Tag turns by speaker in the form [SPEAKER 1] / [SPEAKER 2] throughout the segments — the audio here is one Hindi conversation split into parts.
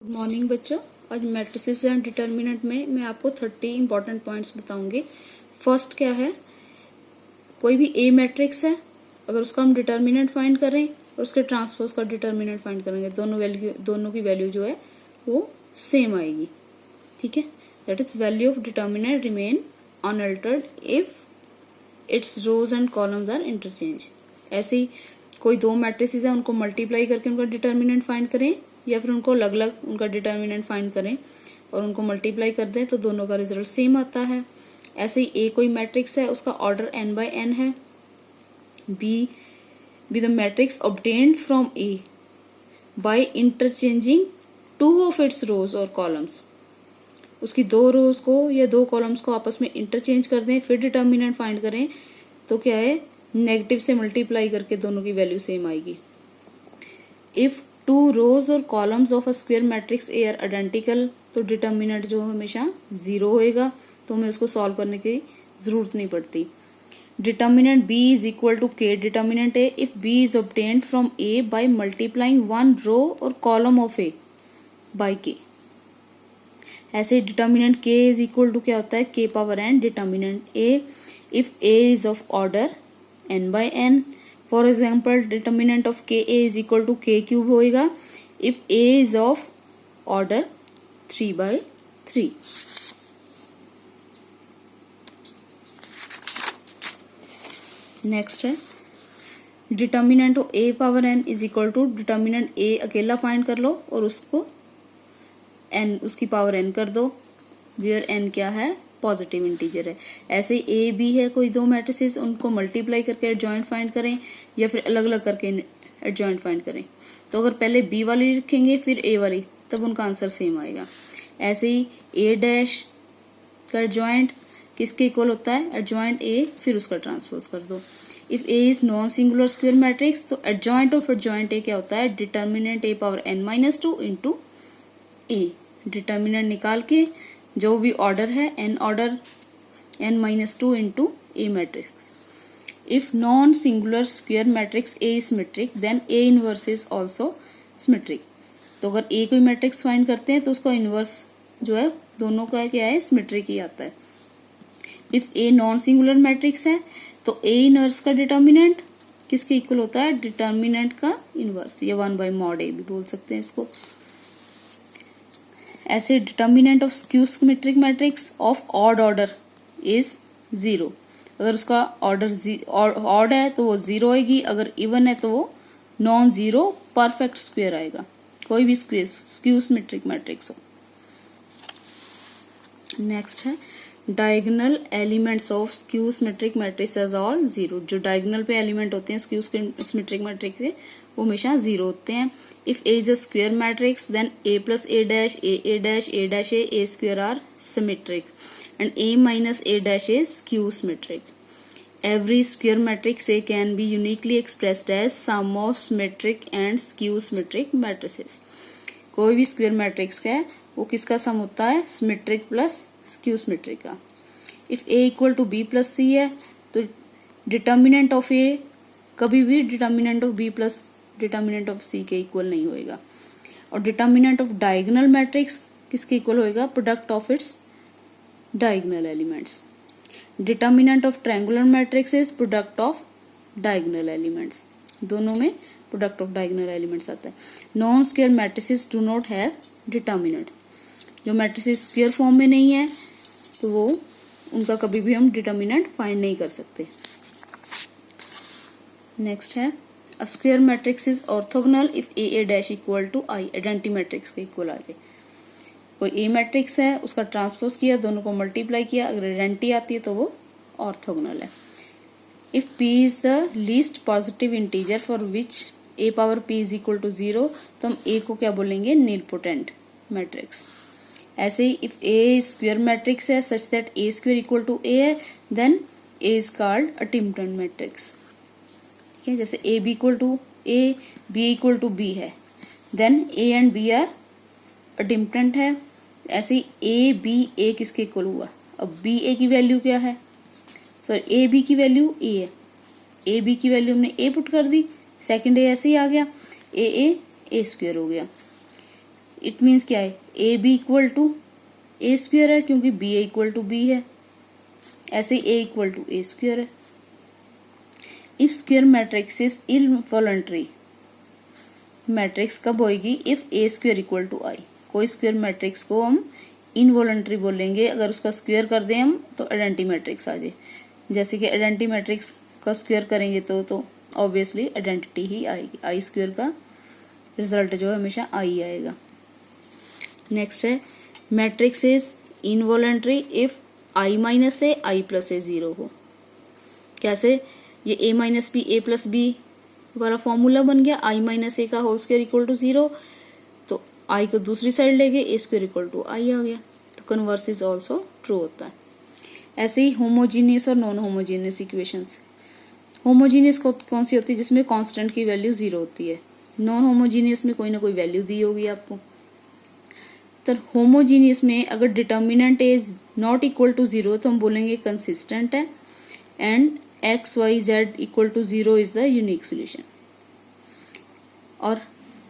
[SPEAKER 1] गुड मॉर्निंग बच्चों। आज मैट्रिसेस एंड डिटर्मिनेंट में मैं आपको 30 इंपॉर्टेंट पॉइंट्स बताऊंगी। फर्स्ट क्या है, कोई भी ए मैट्रिक्स है, अगर उसका हम डिटर्मिनेंट फाइंड करें और उसके ट्रांसपोज का डिटर्मिनेंट फाइंड करेंगे, दोनों की वैल्यू जो है वो सेम आएगी। ठीक है, that is value of determinant remain unaltered if its rows and columns are interchange. ऐसे ही कोई दो मैट्रिसेस है, उनको मल्टीप्लाई करके उनका डिटर्मिनेंट फाइंड करें या फिर उनको अलग अलग उनका डिटर्मिनेंट फाइंड करें और उनको मल्टीप्लाई कर दें तो दोनों का रिजल्ट सेम आता है। ऐसे ही ए कोई मैट्रिक्स है, उसका ऑर्डर n बाय n है। B the matrix obtained from A by interchanging two of its rows और कॉलम्स। उसकी दो रोज को या दो कॉलम्स को आपस में इंटरचेंज कर दें, फिर डिटर्मिनेंट फाइंड करें तो क्या है, नेगेटिव से मल्टीप्लाई करके दोनों की वैल्यू सेम आएगी। इफ टू रोज और columns of a square matrix A R identical, तो डिटर्मिनेंट जो हमेशा 0 होएगा, तो हमें उसको सॉल्व करने की जरूरत नहीं पड़ती। Determinant b is equal to k determinant A if b is obtained from a by multiplying one row और column of a by k। ऐसे determinant k is equal to क्या होता है, k power n determinant a if a is of order n by n। For example determinant of k A is equal to k cube होएगा if A is of order 3/3। Next है determinant of A power n is equal to determinant A अकेला फाइंड कर लो और उसको एन उसकी पावर एन कर दो, वेयर एन क्या है, पॉजिटिव इंटीजर है। ऐसे ही ए बी है कोई दो मैट्रिसेस, उनको मल्टीप्लाई करके एडजॉइंट फाइंड करें या फिर अलग अलग करके एडजॉइंट फाइंड करें। तो अगर पहले बी वाली रखेंगे फिर ए वाली, तब उनका आंसर सेम आएगा। ऐसे ही ए डैश का एडजॉइंट किसके इक्वल होता है, एडजॉइंट ए फिर उसका ट्रांसपोज कर दो। If A is non singular square matrix, तो एडजॉइंट ऑफ एडजॉइंट ए क्या होता है, determinant A power n-2 into A. Determinant निकाल के जो भी ऑर्डर है n order n-2 into A matrix. If non singular square matrix A is symmetric then A inverse is also symmetric. तो अगर ए कोई मैट्रिक्स फाइंड करते हैं तो उसका इनवर्स जो है दोनों का क्या है, सिमेट्रिक ही आता है। If a non singular matrix है तो ए इनवर्स का डिटर्मिनेंट किसके इक्वल होता है, डिटर्मिनेंट का इनवर्स, या 1/mod ए भी बोल सकते हैं इसको। ऐसे determinant of skew symmetric matrix of odd order is 0। अगर उसका ऑर्डर ऑड है तो वो 0 आएगी, अगर इवन है तो वो नॉन जीरो परफेक्ट स्क्वायर आएगा, कोई भी स्क्यू सिमेट्रिक मैट्रिक्स हो। नेक्स्ट है diagonal elements of skew symmetric matrix as all 0। जो डायगोनल पे एलिमेंट होते हैं स्क्यू सिमेट्रिक मैट्रिक्स के, वो हमेशा 0 होते हैं। If A is a square matrix then a plus a dash a dash a square are symmetric and a minus a dash is skew symmetric. Every square matrix A can be uniquely expressed as sum of symmetric and skew symmetric matrices. कोई भी स्क्वायर मैट्रिक्स का है वो किसका सम होता है, सिमेट्रिक प्लस स्क्यू सिमेट्रिक का। If a equal to b plus c है तो डिटर्मिनेंट ऑफ a कभी भी determinant of b plus determinant of c के इक्वल नहीं होएगा। और डिटर्मिनेंट ऑफ डायगोनल मैट्रिक्स किसके इक्वल होएगा, product of its diagonal elements. Determinant of triangular matrix is product of diagonal elements. दोनों में product of diagonal elements आता है। Non square matrices do not have determinant. जो matrices square form में नहीं है तो वो उनका कभी भी हम determinant find नहीं कर सकते। Next है a square matrix is orthogonal if a dash equal to I, identity matrix के इक्वल आ जाए। कोई ए मैट्रिक्स है, उसका ट्रांसपोज किया, दोनों को मल्टीप्लाई किया, अगर आइडेंटिटी आती है तो वो ऑर्थोगोनल है। If P is the least positive integer for which A power P is equal to 0, तो हम ए को क्या बोलेंगे, नीलपोटेंट मैट्रिक्स। ऐसे ही इफ ए स्क्वायर मैट्रिक्स है such that A square equal to A है then A is called a idempotent matrix. ठीक है, जैसे A B equal to A, B equal to B है, then A and B are idempotent है। ऐसे ही ए बी ए किसके इक्वल हुआ, अब बी ए की वैल्यू क्या है, सॉरी ए बी की वैल्यू ए है, ए बी की वैल्यू हमने ए पुट कर दी, सेकंड ए ऐसे ही आ गया, ए स्क्वायर हो गया। इट मीन्स क्या है, A B equal to A square है क्योंकि B A equal to B है, ऐसे ही A equal to A square है। If square matrix is involuntary, matrix कब होगी, if A square equal to I. कोई स्क्वायर मैट्रिक्स को हम इनवॉलंटरी बोलेंगे अगर उसका स्क्वायर कर दें हम तो आइडेंटिटी मैट्रिक्स आ जाए। जैसे कि आइडेंटिटी मैट्रिक्स का स्क्वायर करेंगे तो ऑब्वियसली आइडेंटिटी ही आएगी, आई स्क्वायर का रिजल्ट जो है हमेशा आई आएगा। नेक्स्ट है matrix is involuntary if I minus A I plus A 0 हो। कैसे, ये A minus B A plus B वाला फॉर्मूला बन गया, आई माइनस ए का होल स्क्वायर इक्वल टू 0, तो आई को दूसरी साइड ले गए, ए स्क्वायर इक्वल टू आई आ गया, तो कन्वर्स इज ऑल्सो ट्रू होता है। ऐसे ही होमोजीनियस और नॉन होमोजीनियस इक्वेशंस। होमोजीनियस कौन सी होती है, जिसमें कांस्टेंट की वैल्यू 0 होती है। नॉन होमोजीनियस में कोई ना कोई वैल्यू दी होगी आपको। तो होमोजीनियस में अगर determinant is not equal to 0 तो हम बोलेंगे कंसिस्टेंट है, and X Y Z equal to 0 is the unique solution. और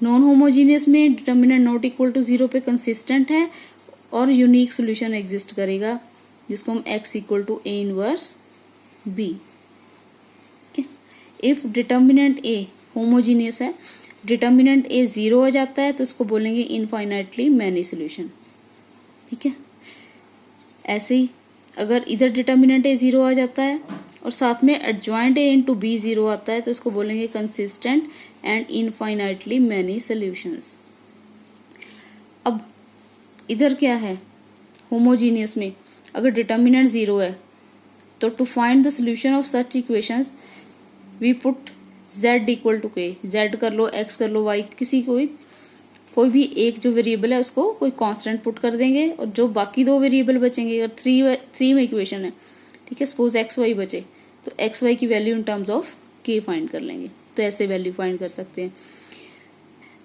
[SPEAKER 1] नॉन होमोजीनियस में डिटर्मिनेंट नॉट इक्वल टू 0 पे कंसिस्टेंट है और यूनिक सोल्यूशन एग्जिस्ट करेगा, जिसको हम x equal to A inverse B. If determinant A homogeneous है, डिटर्मिनेंट ए 0 आ जाता है तो इसको बोलेंगे इनफाइनाइटली मैनी सोल्यूशन। ठीक है, ऐसे ही अगर इधर डिटर्मिनेंट ए 0 आ जाता है और साथ में एडजॉइंट ए इंटू बी 0 आता है तो इसको बोलेंगे consistent and infinitely many solutions. अब इधर क्या है, होमोजीनियस में अगर डिटर्मिनेंट 0 है तो to find the solution of such equations we put z equal to K, z कर लो, x कर लो, y, किसी कोई भी एक जो वेरिएबल है उसको कोई कांस्टेंट पुट कर देंगे, और जो बाकी दो वेरिएबल बचेंगे, अगर थ्री में इक्वेशन है, ठीक है, सपोज एक्स वाई बचे, तो एक्स वाई की वैल्यू इन टर्म्स ऑफ के फाइंड कर लेंगे, तो ऐसे वैल्यू फाइंड कर सकते हैं।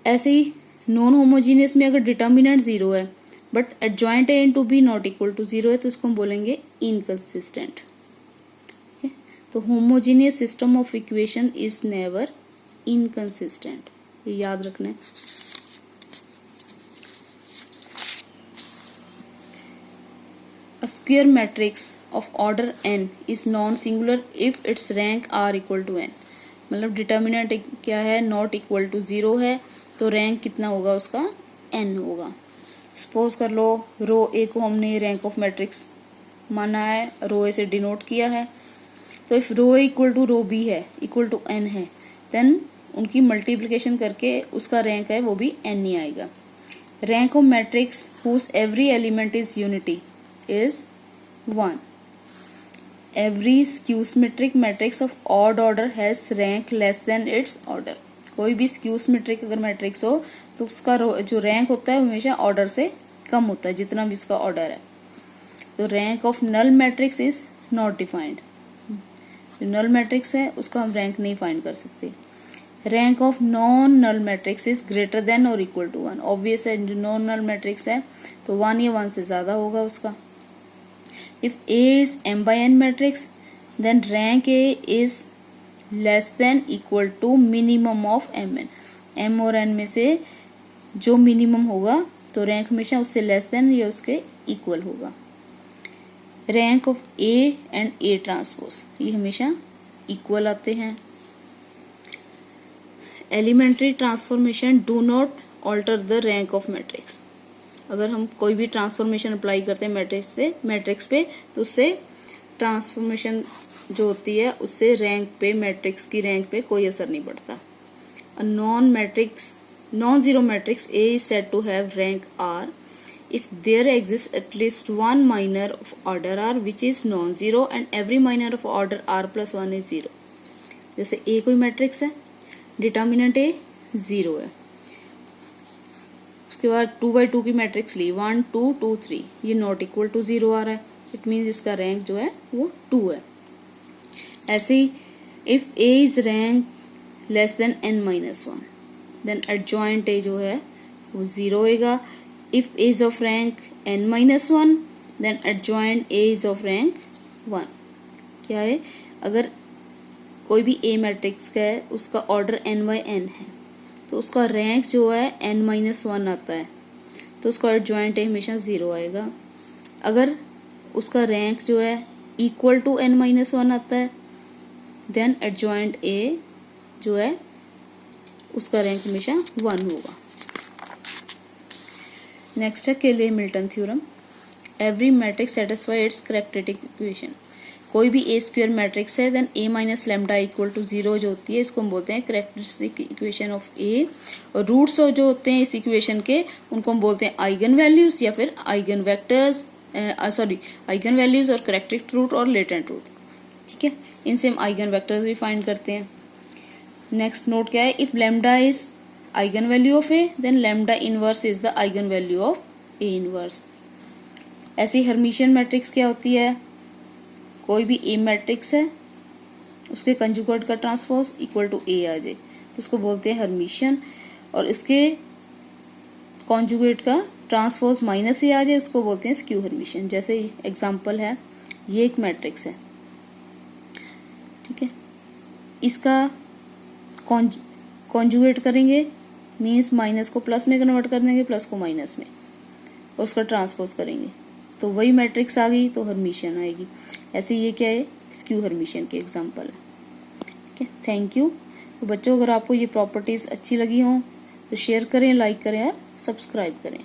[SPEAKER 1] ऐसे ही नॉन होमोजीनियस में अगर डिटर्मिनेंट 0 है but adjoint A into B not equal to 0 है तो इसको हम बोलेंगे इनकंसिस्टेंट। तो homogeneous system of equation is never inconsistent, ये याद रखना है। A square matrix of order n is non-singular if its rank r equal to n। मतलब डिटर्मिनेंट क्या है, नॉट इक्वल टू 0 है, तो रैंक कितना होगा उसका, n होगा। सपोज कर लो रो ए को हमने रैंक ऑफ मैट्रिक्स माना है, रो ए से डिनोट किया है, तो if row A equal to row B है इक्वल टू n है, देन उनकी मल्टीप्लिकेशन करके उसका रैंक है वो भी n ही आएगा। Rank of matrix whose every element is unity is 1. Every skew symmetric matrix of odd order has rank less than its order। कोई भी skew symmetric अगर मैट्रिक्स हो तो उसका जो रैंक होता है हमेशा ऑर्डर से कम होता है, जितना भी इसका ऑर्डर है। तो rank of null matrix is not defined. जो नल मैट्रिक्स है उसका हम रैंक नहीं फाइंड कर सकते। Rank of non null matrix is greater than और इक्वल टू 1। ऑब्वियस है, जो नॉन नल मैट्रिक्स है तो 1 या 1 से ज्यादा होगा उसका। If A is m by n matrix, then rank A is less than equal to minimum of mn। m और n में से जो मिनिमम होगा तो रैंक हमेशा उससे लेस देन या उसके इक्वल होगा। Rank of A and A transpose ये हमेशा इक्वल आते हैं। Elementary transformation do not alter the rank of matrix. अगर हम कोई भी ट्रांसफॉर्मेशन अप्लाई करते हैं मैट्रिक्स पे तो उससे ट्रांसफॉर्मेशन जो होती है उससे रैंक पे, मैट्रिक्स की रैंक पे कोई असर नहीं पड़ता। Non zero matrix A is said to have rank R if there exists at least one minor of order R which is non-zero and every minor of order R plus 1 is 0। जैसे A कोई मैट्रिक्स है, डिटर्मिनेंट A 0 है, उसके बाद 2x2 की मैट्रिक्स ली, 1 2 2 3, ये नॉट इक्वल टू 0 आ रहा है, इट मीन्स इसका रैंक जो है वो 2 है। ऐसे ही if A is rank less than n minus 1 then adjoint A जो है वो 0 होगा। If A is of rank n minus 1 then adjoint A is of rank 1। क्या है, अगर कोई भी A मैट्रिक्स का है उसका ऑर्डर n by n है तो उसका रैंक जो है n-1 आता है, तो उसका एडजॉइंट ए हमेशा 0 आएगा। अगर उसका रैंक जो है इक्वल टू n-1 आता है देन एडजॉइंट ए जो है उसका रैंक हमेशा 1 होगा। नेक्स्ट है Cayley Hamilton theorem. Every matrix satisfy its characteristic equation. कोई भी ए स्क्वायर मैट्रिक्स है then A minus lambda equal to 0 जो होती है इसको हम बोलते हैं कैरेक्टरिस्टिक इक्वेशन ऑफ ए। और रूट्स जो होते हैं इस इक्वेशन के उनको हम बोलते हैं आइगन वैल्यूज या फिर आइगन वेक्टर्स, आइगन वैल्यूज और कैरेक्टरिस्टिक रूट और लेटेंट रूट। ठीक है, इनसे हम आइगन वेक्टर्स भी फाइंड करते हैं। नेक्स्ट नोट क्या है, if lambda is eigen value of A then lambda inverse is the eigen value of A inverse. ऐसी हर्मिशियन मैट्रिक्स क्या होती है, कोई भी ए मैट्रिक्स है उसके कंजुगेट का ट्रांसपोज इक्वल टू ए आ जाए तो उसको बोलते हैं हर्मिशियन, और इसके कॉन्जुगेट का ट्रांसपोज माइनस ए आ जाए उसको बोलते हैं स्क्यू हर्मिशियन। जैसे एग्जांपल है, ये एक मैट्रिक्स है, ठीक है, इसका कॉन्जुगेट करेंगे मीन्स माइनस को प्लस में कन्वर्ट कर देंगे, प्लस को माइनस में, और उसका ट्रांसपोज करेंगे तो वही मैट्रिक्स आ गई तो हर्मिशियन आएगी। ऐसे ये क्या है, स्क्यू हर्मिशियन के एग्जांपल है। ठीक है, थैंक यू। तो बच्चों अगर आपको ये प्रॉपर्टीज अच्छी लगी हो तो शेयर करें, लाइक करें और सब्सक्राइब करें।